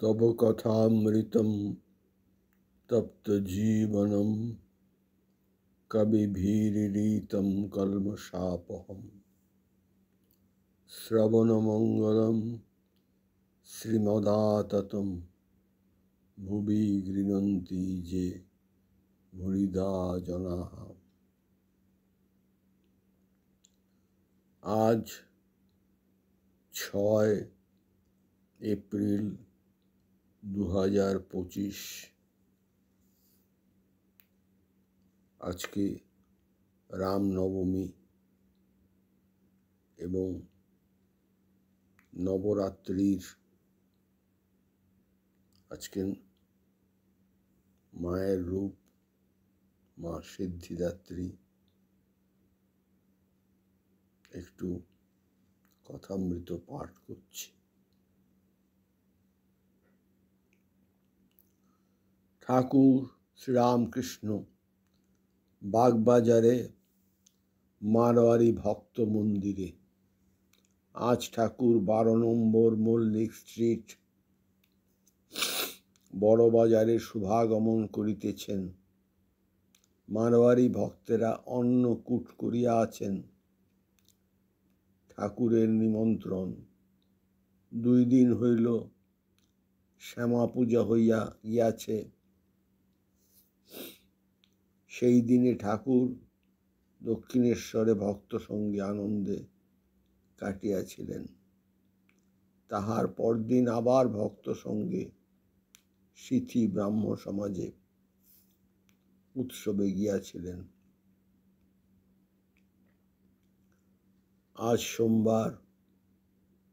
तब कथामृतं तप्त जीवनं कविभिरीडितं कल्मषापहम् श्रवणमंगलं श्रीमदाततं भुवि गृह्णन्ति जे भूरिदा जनाः। आज 6 এপ্রিল 2025। আজকে রামনবমী এবং নবরাত্রির আজকে মায়ের রূপ মা সিদ্ধিদাত্রী। একটু কথামৃত পাঠ করছি। ঠাকুর শ্রীরামকৃষ্ণ বাগবাজারে মারোয়ারি ভক্ত মন্দিরে। আজ ঠাকুর 12 নম্বর মল্লিক স্ট্রিট বড় বাজারে শুভাগমন করিতেছেন। মারোয়ারি ভক্তেরা অন্নকূট করিয়া আছেন। ঠাকুরের নিমন্ত্রণ। 2 দিন হইল শ্যামা পূজা হইয়া গিয়াছে। সেই দিনে ঠাকুর দক্ষিণেশ্বরে ভক্ত সঙ্গে আনন্দে কাটিয়াছিলেন। তাহার পরদিন আবার ভক্ত সঙ্গে সিথি ব্রাহ্ম সমাজে উৎসবে গিয়াছিলেন। আজ সোমবার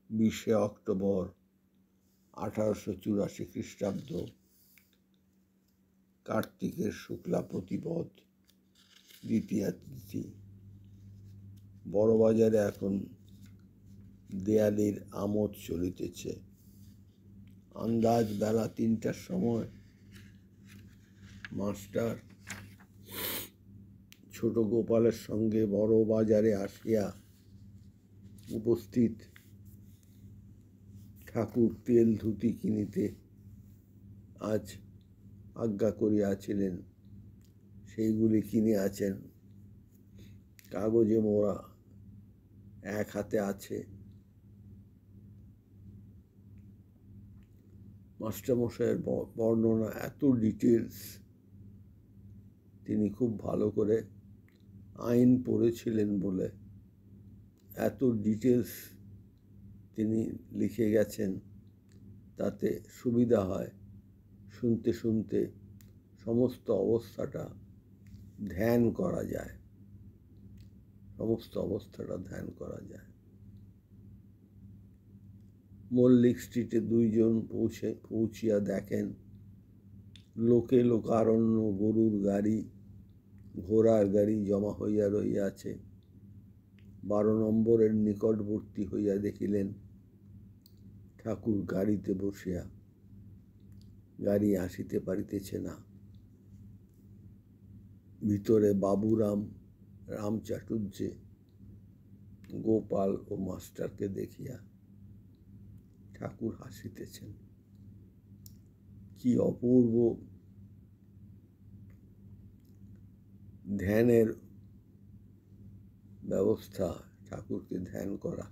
20 অক্টোবর 1884 খ্রিস্টাব্দ, কার্তিকের শুক্লা প্রতিপদ, দ্বিতীয়া তিথি। বড়বাজারে এখন দেয়ালির আমোদ চলিতেছে। আন্দাজ বেলা 3টার সময় মাস্টার ছোট গোপালের সঙ্গে বড় বাজারে আসিয়া উপস্থিত। ঠাকুর তেল ধুতি কিনিতে আজ আজ্ঞা করিয়াছিলেন। সেইগুলি কিনিয়াছেন। কাগজে মোড়া, এক হাতে আছে। মাস্টারমশাইয়ের বর্ণনা এত ডিটেলস, তিনি খুব ভালো করে আইন পড়েছিলেন বলে এত ডিটেলস তিনি লিখে গেছেন। তাতে সুবিধা হয়, শুনতে শুনতে সমস্ত অবস্থাটা ধ্যান করা যায়। মল্লিক স্ট্রিটে 2 জন পৌঁছিয়া দেখেন লোকে লোকারণ্য গরুর গাড়ি, ঘোড়ার গাড়ি জমা হইয়া রহিয়াছে। 12 নম্বরের নিকটবর্তী হইয়া দেখিলেন ঠাকুর গাড়িতে বসিয়া। গাড়ি আসিতে পারিতেছে না। ভিতরে বাবুরাম, রামচাটুর্যে, গোপাল ও মাস্টারকে দেখিয়া ঠাকুর হাসিতেছেন। কি অপূর্ব ধ্যানের ব্যবস্থা, ঠাকুরকে ধ্যান করা।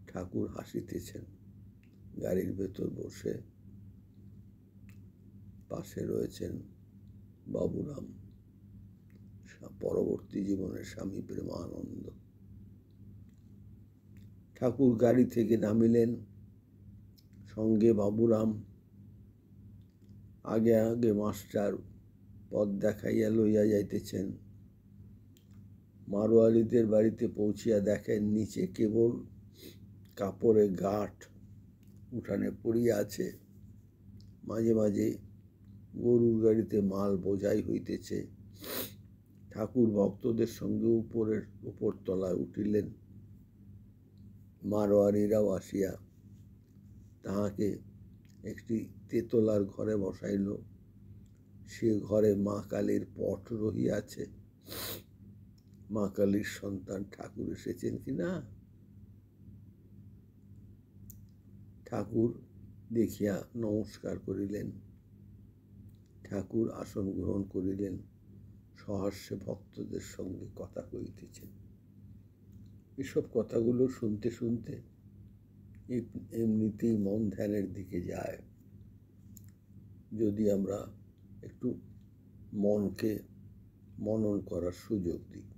ঠাকুর হাসিতেছেন গাড়ির ভেতর বসে। পাশে রয়েছেন বাবুরাম, পরবর্তী জীবনের স্বামী প্রেমানন্দ। ঠাকুর গাড়ি থেকে নামিলেন, সঙ্গে বাবুরাম। আগে আগে মাস্টার পথ দেখাইয়া লইয়া যাইতেছেন। মারোয়ারিদের বাড়িতে পৌঁছিয়া দেখেন নিচে কেবল কাপড়ের গাঁঠ উঠানে পড়িয়া আছে। মাঝে মাঝে গরুর গাড়িতে মাল বোঝাই হইতেছে। ঠাকুর ভক্তদের সঙ্গে উপরতলায় উঠিলেন। মারোয়ারিরাও আসিয়া তাহাকে একটি তেতলার ঘরে বসাইল। সে ঘরে মা কালীর পট রহিয়াছে। মা কালীর সন্তান ঠাকুর এসেছেন কিনা। ঠাকুর দেখিয়া নমস্কার করিলেন। ঠাকুর আসন গ্রহণ করিলেন, সহাস্যে ভক্তদের সঙ্গে কথা কইতেছেন। এসব কথাগুলো শুনতে শুনতে এমনিতেই মন ধ্যানের দিকে যায়, যদি আমরা একটু মনকে মনন করার সুযোগ দিই।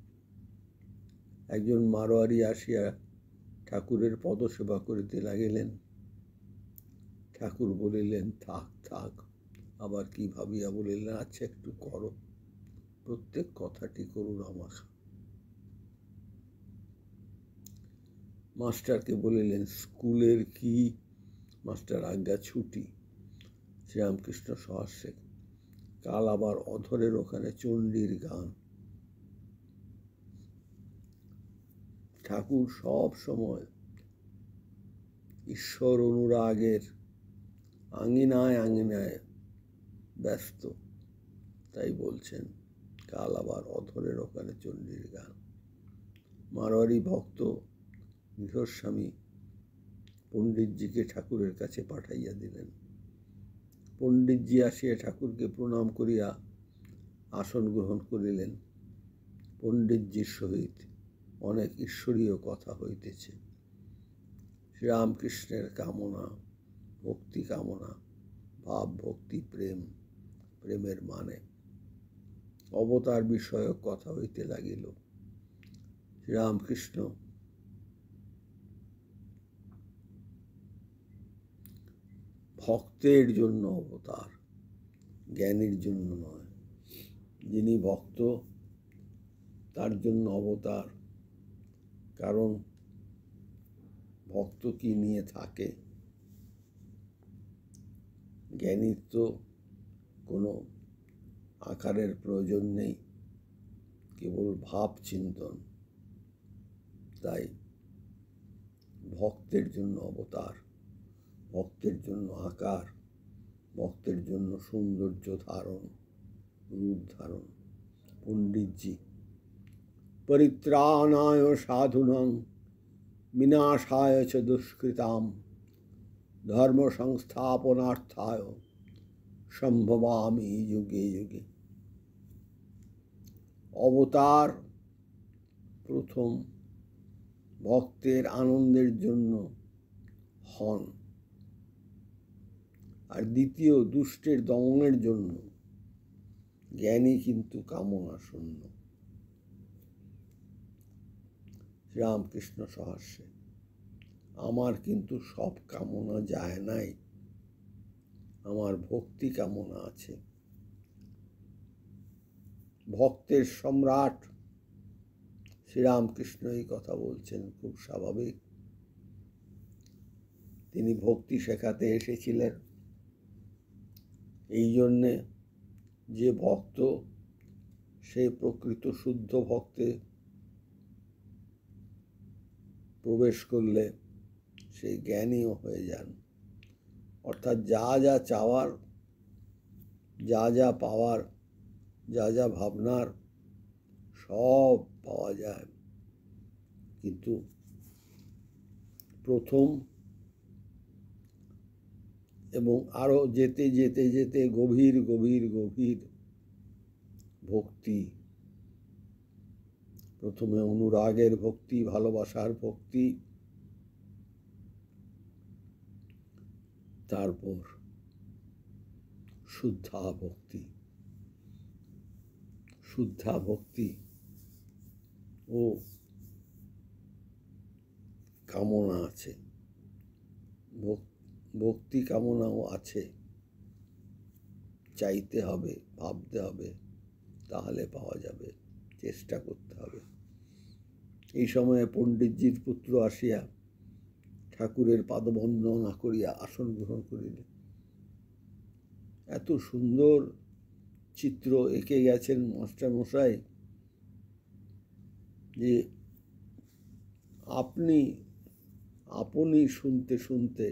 একজন মারোয়ারি আসিয়া ঠাকুরের পদসেবা করিতে লাগিলেন। ঠাকুর বলিলেন, থাক থাক। আবার কি ভাবিয়া বলিলেন, আচ্ছা একটু করো, প্রত্যেক কথাটি করুন আমাকে। মাস্টারকে বলিলেন, স্কুলের কি? মাস্টার, আজ্ঞা ছুটি। শ্রীরামকৃষ্ণ সহাস্যে, কাল আবার অধরের ওখানে চণ্ডীর গান। ঠাকুর সব সময় ঈশ্বর অনুরাগের আঙিনায় আঙিনায় ব্যস্ত, তাই বলছেন কাল আবার অধরের ওখানে চণ্ডীর গান। মারোয়ারি ভক্ত গৃহস্বামী পণ্ডিতজিকে ঠাকুরের কাছে পাঠাইয়া দিলেন। পণ্ডিতজি আসিয়া ঠাকুরকে প্রণাম করিয়া আসন গ্রহণ করিলেন। পণ্ডিতজির সহিত অনেক ঈশ্বরীয় কথা হইতেছে। শ্রীরামকৃষ্ণের কামনা, ভক্তি কামনা, ভাব ভক্তি প্রেম, প্রেমের মানে, অবতার বিষয়ক কথা হইতে লাগিল। শ্রীরামকৃষ্ণ ভক্তের জন্য অবতার, জ্ঞানীর জন্য নয়। যিনি ভক্ত তার জন্য অবতার, কারণ ভক্ত কি নিয়ে থাকে? জ্ঞানীর তো কোনো আকারের প্রয়োজন নেই, কেবল ভাব চিন্তন। তাই ভক্তের জন্য অবতার, ভক্তের জন্য আকার, ভক্তের জন্য সৌন্দর্য ধারণ, রূপ ধারণ। পণ্ডিতজি, পরিত্রাণায় সাধুনাং বিনাশায় চ দুষ্কৃতাম ধর্ম সংস্থাপনার্থায় সম্ভবামি যুগে যুগে। অবতার প্রথম ভক্তের আনন্দের জন্য হন, আর দ্বিতীয় দুষ্টের দমনের জন্য। জ্ঞানী কিন্তু কামনা শূন্য। শ্রীরামকৃষ্ণ সহাস্যে, আমার কিন্তু সব কামনা যায় নাই, আমার ভক্তি কামনা আছে। ভক্তের সম্রাট শ্রীরামকৃষ্ণ এই কথা বলছেন, খুব স্বাভাবিক। তিনি ভক্তি শেখাতে এসেছিলেন। এই জন্যে যে ভক্ত, সে প্রকৃত শুদ্ধ ভক্তে প্রবেশ করলে সে জ্ঞানীও হয়ে যান। অর্থাৎ যা যা চাওয়ার, যা যা পাওয়ার, যা যা ভাবনার, সব পাওয়া যায়। কিন্তু প্রথম এবং আরো যেতে যেতে যেতে গভীর গভীর গভীর ভক্তি, প্রথমে অনুরাগের ভক্তি, ভালোবাসার ভক্তি, তারপর শুদ্ধা ভক্তি। শুদ্ধা ভক্তি ও কামনা আছে, ভক্তি কামনাও আছে। চাইতে হবে, ভাবতে হবে, তাহলে পাওয়া যাবে, চেষ্টা করতে হবে। এই সময়ে পণ্ডিতজির পুত্র আসিয়া ঠাকুরের পাদবন্দনা করিয়া আসন গ্রহণ করিলেন। এত সুন্দর চিত্র এঁকে গেছেন মাস্টারমশাই যে আপনি শুনতে শুনতে,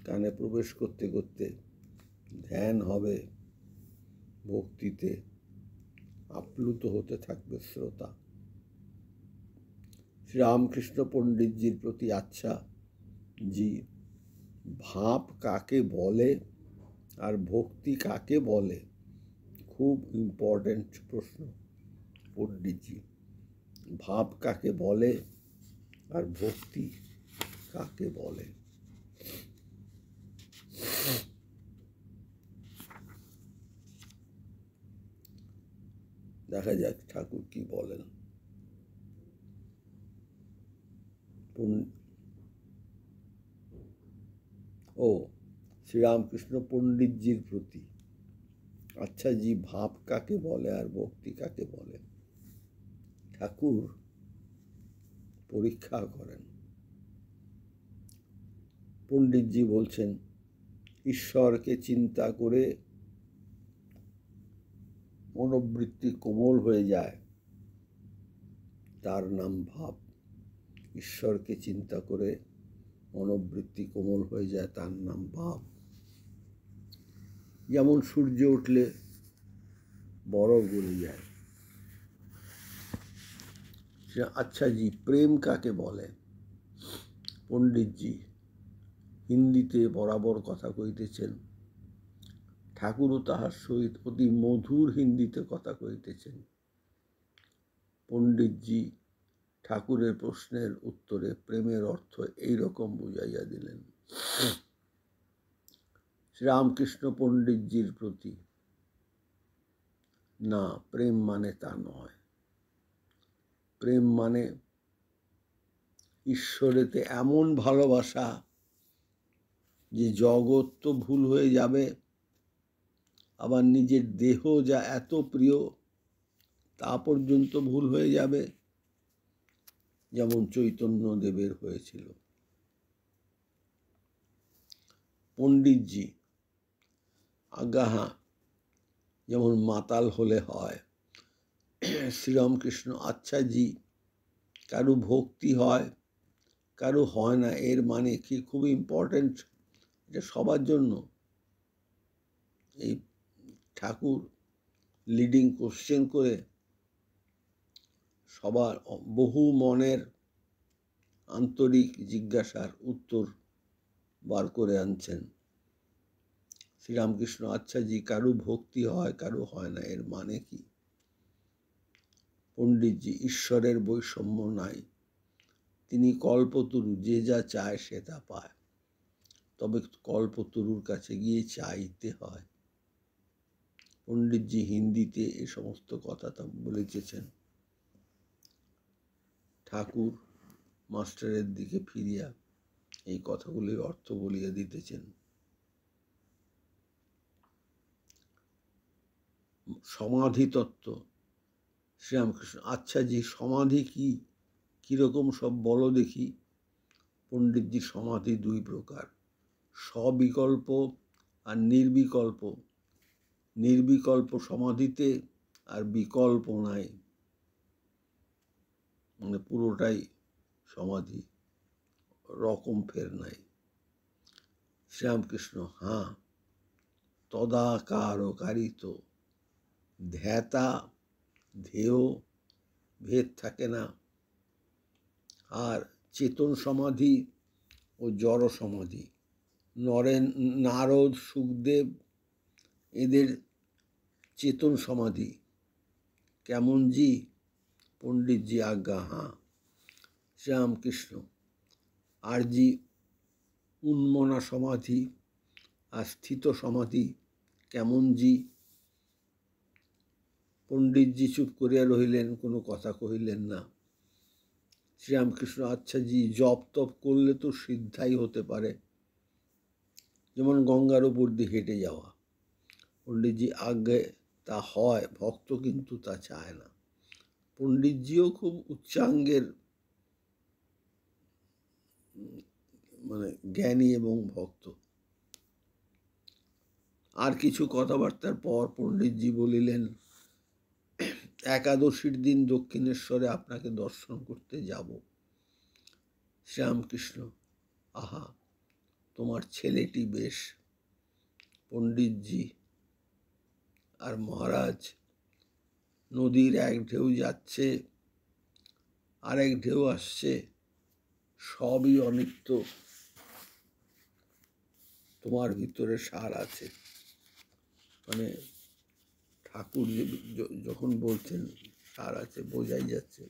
কানে প্রবেশ করতে করতে ধ্যান হবে, ভক্তিতে আপ্লুত হতে থাকবে শ্রোতা। শ্রীরামকৃষ্ণ পণ্ডিতজির প্রতি, আচ্ছা জি, ভাব কাকে বলে আর ভক্তি কাকে বলে? খুব ইম্পর্টেন্ট প্রশ্ন পণ্ডিতজি। ভাব কাকে বলে আর ভক্তি কাকে বলে? দেখা যাক ঠাকুর কি বলেন। ও শ্রীরামকৃষ্ণ পণ্ডিতজির প্রতি, আচ্ছা জি, ভাব কাকে বলে আর ভক্তি কাকে বলে? ঠাকুর পরীক্ষা করেন। পণ্ডিতজি বলছেন, ঈশ্বরকে চিন্তা করে মনোবৃত্তি কোমল হয়ে যায়, তার নাম ভাব। ঈশ্বরকে চিন্তা করে মনোবৃত্তি কোমল হয়ে যায়, তার নাম ভাব। যেমন সূর্য উঠলে বরফ গলে যায়। আচ্ছা জি, প্রেম কাকে বলে? পণ্ডিতজি হিন্দিতে বরাবর কথা কইতেছেন, ঠাকুরও তাহার সহিত অতি মধুর হিন্দিতে কথা কইতেছেন। পণ্ডিতজি ঠাকুরের প্রশ্নের উত্তরে প্রেমের অর্থ এইরকম বুঝাইয়া দিলেন। শ্রীরামকৃষ্ণ পণ্ডিতজির প্রতি, না, প্রেম মানে তা নয়। প্রেম মানে ঈশ্বরেতে এমন ভালোবাসা যে জগৎ তো ভুল হয়ে যাবে, আবার নিজের দেহ যা এত প্রিয় তা পর্যন্ত ভুল হয়ে যাবে, যেমন চৈতন্য দেবের হয়েছিল। পণ্ডিতজি, আজ্ঞা হ্যাঁ, যেমন মাতাল হলে হয়। শ্রীরামকৃষ্ণ, আচ্ছা জি, কারো ভক্তি হয় কারো হয় না, এর মানে কি? খুব ইম্পর্টেন্ট, এটা সবার জন্য। এই ঠাকুর লিডিং কোশ্চেন করে সবার বহু মনের আন্তরিক জিজ্ঞাসার উত্তর বার করে আনছেন। শ্রীরামকৃষ্ণ, আচ্ছা জি, কারো ভক্তি হয় কারো হয় না, এর মানে কি? পণ্ডিতজি, ঈশ্বরের বৈষম্য নাই, তিনি কল্পতরু, যে যা চায় সে তা পায়, তবে কল্পতরুর কাছে গিয়ে চাইতে হয়। পণ্ডিতজি হিন্দিতে এ সমস্ত কথা বলিতেছেন। ঠাকুর মাস্টারের দিকে ফিরিয়া এই কথাগুলির অর্থ বলিয়া দিতেছেন। সমাধি তত্ত্ব। শ্রীরামকৃষ্ণ, আচ্ছা জি, সমাধি কি, কিরকম সব বলো দেখি। পণ্ডিতজি, সমাধি দুই প্রকার, সবিকল্প আর নির্বিকল্প। নির্বিকল্প সমাধিতে আর বিকল্প নাই, মানে পুরোটাই সমাধি, রকম ফের নাই। শ্রীরামকৃষ্ণ, হ্যাঁ, তদাকার কারিত, ধ্যাতা ধেয় ভেদ থাকে না। আর চেতন সমাধি ও জড় সমাধি, নারদ, সুখদেব এদের চেতন সমাধি কেমন জি? পণ্ডিতজি, আজ্ঞা হ্যাঁ। শ্রীরামকৃষ্ণ, আর জি উন্মনা সমাধি আর স্থিত সমাধি কেমন জি? পণ্ডিতজি চুপ করিয়া রহিলেন, কোনো কথা কহিলেন না। শ্রীরামকৃষ্ণ, আচ্ছা জি, জপ তপ করলে তো সিদ্ধাই হতে পারে, যেমন গঙ্গার উপর দিয়ে হেঁটে যাওয়া। পণ্ডিতজি, আজ্ঞে তা হয়, ভক্ত কিন্তু তা চায় না। পণ্ডিতজিও খুব উচ্চাঙ্গের মানে জ্ঞানী এবং ভক্ত। আর কিছু কথাবার্তার পর পণ্ডিতজি বলিলেন, একাদশীর দিন দক্ষিণেশ্বরে আপনাকে দর্শন করতে যাব। শ্রীরামকৃষ্ণ, আহা, তোমার ছেলেটি বেশ। পণ্ডিতজি, আর মহারাজ, নদীর এক ঢেউ যাচ্ছে আর এক ঢেউ আসছে, সবই অনিত্য। তোমার ভিতরে সার আছে। মানে ঠাকুর যখন বলছেন সার আছে, বোঝাই যাচ্ছে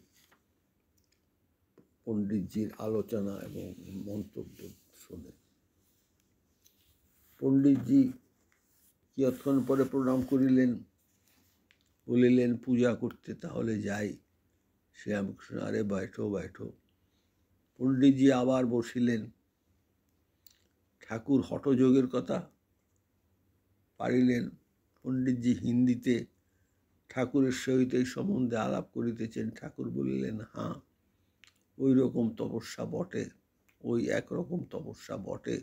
পণ্ডিতজির আলোচনা এবং মন্তব্য শুনে। পণ্ডিতজি কিয়ৎক্ষণ পরে প্রণাম করিলেন, বলিলেন পূজা করতে তাহলে যাই। শ্রীরামকৃষ্ণ, আরে बैठो बैठो। পণ্ডিতজি আবার বসিলেন। ঠাকুর হঠযোগের কথা পারিলেন। পণ্ডিতজি হিন্দিতে ঠাকুরের সহিত এই সম্বন্ধে আলাপ করিতেছেন। ঠাকুর বলিলেন, হ্যাঁ, ওই রকম তপস্যা বটে, ওই একরকম তপস্যা বটে।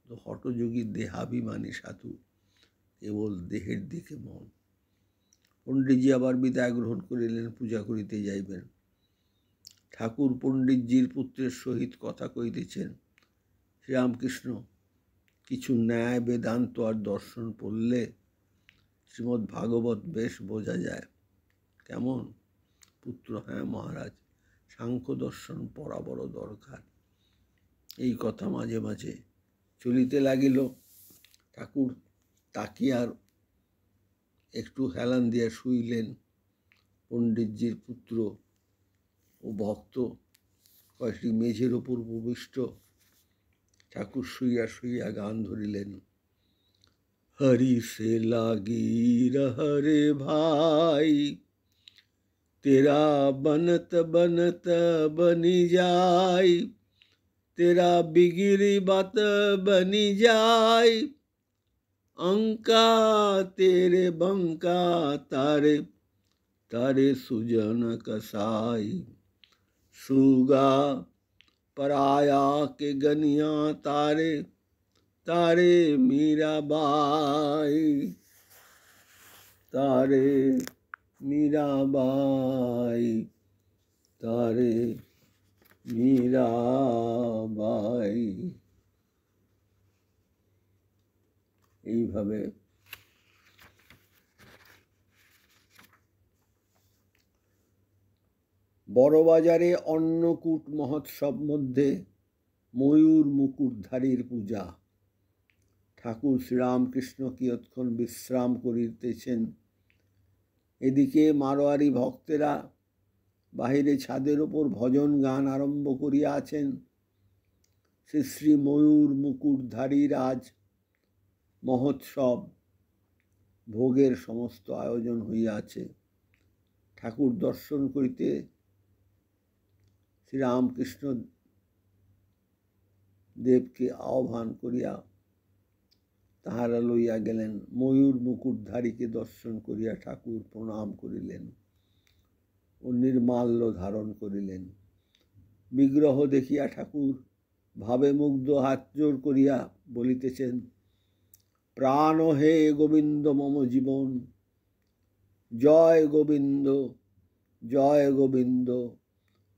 তো হঠযোগী দেহাভিমানী সাধু, কেবল দেহের দিকে মন। পণ্ডিতজি আবার বিদায় গ্রহণ করিলেন, পূজা করিতে যাইবেন। ঠাকুর পণ্ডিতজির পুত্রের সহিত কথা কইতেছেন। শ্রীরামকৃষ্ণ, কিছু ন্যায় বেদান্ত আর দর্শন পড়লে শ্রীমদ্ ভাগবত বেশ বোঝা যায়। কেমন? পুত্র, হ্যাঁ মহারাজ, সাংখ্য দর্শন পড়া বড় দরকার। এই কথা মাঝে মাঝে চলিতে লাগিল। ঠাকুর তাকিয়ার একটু হেলান দিয়া শুইলেন। পণ্ডিতজির পুত্র ও ভক্ত কয়েকটি মেঝের ওপর উপবিষ্ট। ঠাকুর শুইয়া শুইয়া গান ধরিলেন। हरि से लागी रह रे भाई, तेरा बनत बनत बनी जाय, तेरा बिगिरी बात बनी जाय, अंका तेरे बंका तारे, तारे सुजन कसाई, सुगा पराया के गनिया तारे, तारे मीराबाई, तारे मीराबाई, तारे मीराबाई। এইভাবে বড়বাজারে অন্নকূট মহোৎসব মধ্যে ময়ূর মুকুটধারীর পূজা। ঠাকুর শ্রীরামকৃষ্ণ কিয়ৎক্ষণ বিশ্রাম করিতেছেন। এদিকে মারোয়ারি ভক্তেরা বাহিরে ছাদের ওপর ভজন গান আরম্ভ করিয়াছেন। শ্রী শ্রী ময়ূর মুকুটধারীর আজ মহোৎসব, ভোগের সমস্ত আয়োজন হইয়াছে। ঠাকুর দর্শন করিতে শ্রীরামকৃষ্ণ দেবকে আহ্বান করিয়া তাহারা লইয়া গেলেন। ময়ূর মুকুটধারীকে দর্শন করিয়া ঠাকুর প্রণাম করিলেন ও নির্মাল্য ধারণ করিলেন। বিগ্রহ দেখিয়া ঠাকুর ভাবে মুগ্ধ, হাত জোর করিয়া বলিতেছেন, প্রাণ হে গোবিন্দ মম জীবন, জয় গোবিন্দ, জয় গোবিন্দ,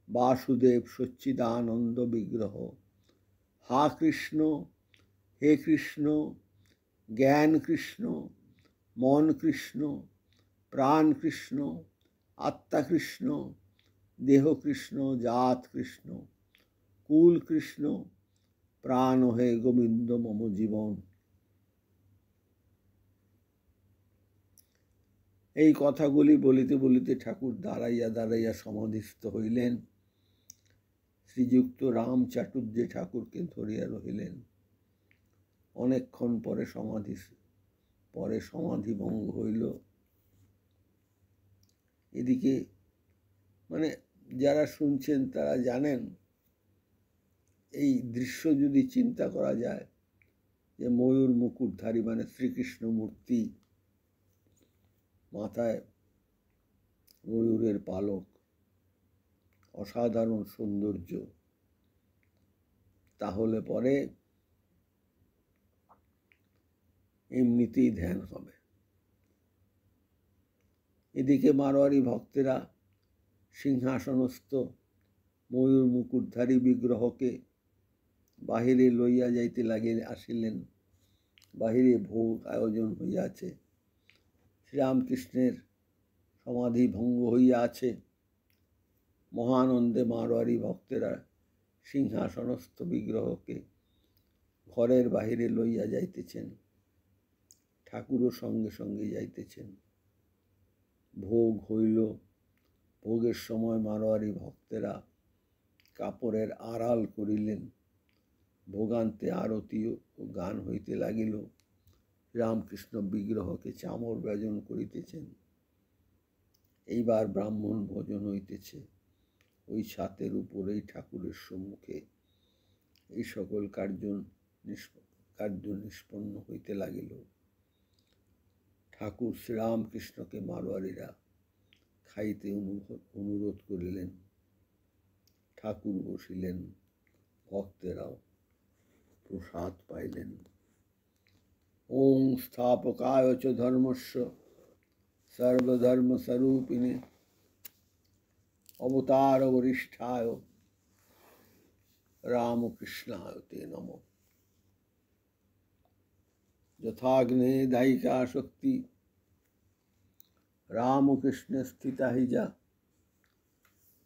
বাসুদেব সচ্চিদানন্দ বিগ্রহ। হা কৃষ্ণ, হে কৃষ্ণ, জ্ঞান কৃষ্ণ, মন কৃষ্ণ, প্রাণ কৃষ্ণ, আত্মা কৃষ্ণ, দেহ কৃষ্ণ, জাত কৃষ্ণ, কুল কৃষ্ণ, প্রাণ হে গোবিন্দ মম জীবন। এই কথাগুলি বলিতে বলিতে ঠাকুর দাঁড়াইয়া দাঁড়াইয়া সমাধিস্থ হইলেন। শ্রীযুক্ত রাম চাটুর্যে ঠাকুরকে ধরিয়া রহিলেন। অনেকক্ষণ পরে সমাধি ভঙ্গ হইল। এদিকে মানে যারা শুনছেন তারা জানেন, এই দৃশ্য যদি চিন্তা করা যায় যে ময়ূর মুকুটধারী মানে শ্রীকৃষ্ণ মূর্তি, মাথায় ময়ূরের পালক, অসাধারণ সৌন্দর্য, তাহলে পরে এমনিতেই ধ্যান হবে। এদিকে মারোয়ারি ভক্তেরা সিংহাসনস্থ ময়ূর মুকুটধারী বিগ্রহকে বাহিরে লইয়া যাইতে আসিলেন। বাহিরে ভোগ আয়োজন হইয়াছে। শ্রীরামকৃষ্ণের সমাধি ভঙ্গ হইয়াছে। মহানন্দে মারোয়ারি ভক্তেরা সিংহাসনস্থ বিগ্রহকে ঘরের বাহিরে লইয়া যাইতেছেন, ঠাকুরও সঙ্গে সঙ্গে যাইতেছেন। ভোগ হইল। ভোগের সময় মারোয়ারি ভক্তেরা কাপড়ের আড়াল করিলেন। ভোগান্তে আরতি ও গান হইতে লাগিল। রামকৃষ্ণ বিগ্রহকে চামর ব্যজন করিতেছেন। এইবার ব্রাহ্মণ ভোজন হইতেছে। ওই ছাতের উপরেই ঠাকুরের সম্মুখে এই সকল কার্য নিষ্পন্ন হইতে লাগিল। ঠাকুর শ্রীরামকৃষ্ণকে মারোয়ারিরা খাইতে অনুরোধ করিলেন। ঠাকুর বসিলেন, ভক্তেরাও প্রসাদ পাইলেন। ওং স্থাপকায় চ ধর্মস্য সর্বধর্মস্বরূপিণে অবতার বরিষ্ঠায় রামকৃষ্ণায় তে নমঃ। যথাগ্নে দায়িকা শক্তি রামকৃষ্ণে স্থিতা হি যা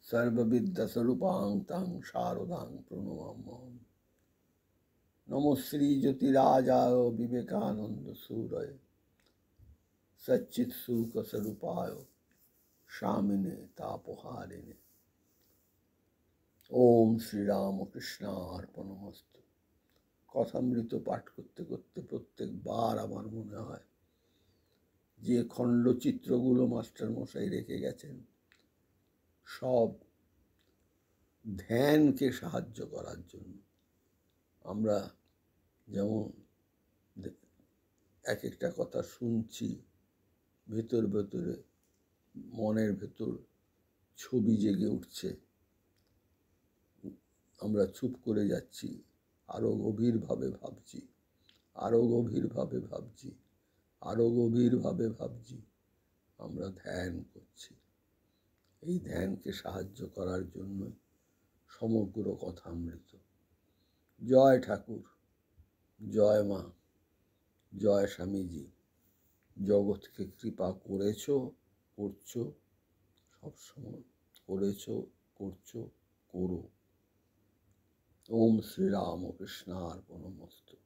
সর্ববিদ্যা স্বরূপাং তাং শারদাং প্রণমাম্যহম। নমো শ্রী জ্যোতিরাজায় বিবেকানন্দ সুরয় সচ্চিৎ সুখ স্বরূপায় স্বামিনে তাপহারিণে। ওম শ্রীরামকৃষ্ণার্পণমস্তু। কথামৃত পাঠ করতে করতে প্রত্যেকবার আমার মনে হয় যে খণ্ডচিত্রগুলো মাস্টারমশাই রেখে গেছেন সব ধ্যানকে সাহায্য করার জন্য। আমরা যেমন এক একটা কথা শুনছি, ভেতর ভেতরে মনের ভেতর ছবি জেগে উঠছে, আমরা চুপ করে যাচ্ছি, আরো গভীরভাবে ভাবছি, আরো গভীরভাবে ভাবছি, আরো গভীরভাবে ভাবছি, আমরা ধ্যান করছি। এই ধ্যানকে সাহায্য করার জন্য সমগ্র কথামৃত। জয় ঠাকুর, জয় মা, জয় স্বামীজি। জগৎকে কৃপা করেছ, করছো, সবসময় করেছ, করছো, করো। ওম শ্রীরামকৃষ্ণার্পণমস্তু।